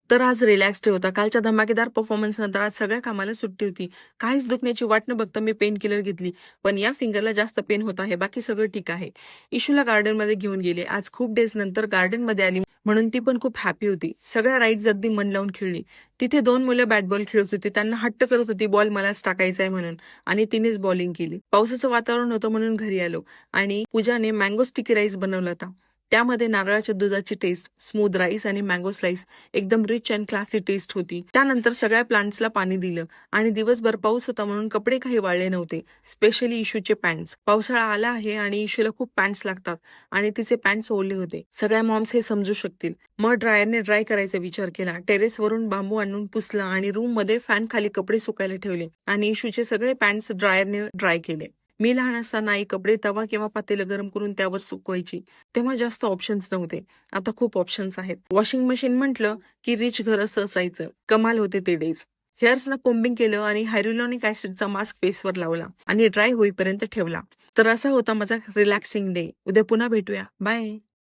तर आज relax day होता. कालच्या धमाकेदार परफॉर्मन्स नंतर आज सगळ्या कामाला सुट्टी होती. काहीच दुखण्याची वाट न बघता मी पेन किलर घेतली. पण या फिंगरला जास्त पेन होत आहे. बाकी सगळं ठीक आहे. इशूला गार्डनमध्ये घेऊन गेले. आज खूप डेज नंतर गार्डनमध्ये आली म्हणून ती पण खूप हॅपी होती. सगळ्या राईड्स अगदी मन लावून खेळली. तिथे 2 मुलं बॅट बॉल खेळत होती. त्यांना हट्ट करत होती बॉल मलाच टाकायचा आहे म्हणून आणि तिनेच बॉलिंग केली. पावसाचं वातावरण होतं म्हणून घरी आलो आणि पूजाने मँगो स्टिकी राईस बनवला होता. त्यामध्ये नारळाच्या दुधाची टेस्ट, स्मूथ राईस आणि मँगो स्लाइस एकदम रिच अँड क्लासी टेस्ट होती. त्यानंतर सगळ्या प्लांट्सला पाणी दिलं आणि दिवसभर पाऊस होता म्हणून कपडे काही वाळले नव्हते. स्पेशली इशूचे पॅन्ट्स. पावसाळा आला आहे आणि इशूला खूप पॅन्ट्स लागतात आणि तिचे पॅन्ट्स ओले होते. सगळ्या मॉम्स हे समजू शकतील. मग ड्रायरने ड्राय करायचा विचार केला. टेरेसवरून बांबू आणून पुसला आणि रूम मध्ये फॅन खाली कपडे सुकायला ठेवले आणि इशूचे सगळे पॅन्ट्स ड्रायरने ड्राय केले. मी लहान असताना आई कपडे तवा किंवा पातेलं गरम करून त्यावर सुकवायची. तेव्हा जास्त ऑप्शन्स नव्हते. आता खूप ऑप्शन्स आहेत. वॉशिंग मशीन म्हटलं की रिच घर असं असायचं. कमाल होते ते डेज. हेअर्सना कोम्बिंग केलं आणि हायड्रोलॉनिक ऍसिडचा मास्क फेसवर लावला आणि ड्राय होईपर्यंत ठेवला. तर असा होता माझा रिलॅक्सिंग डे. उद्या पुन्हा भेटूया. बाय.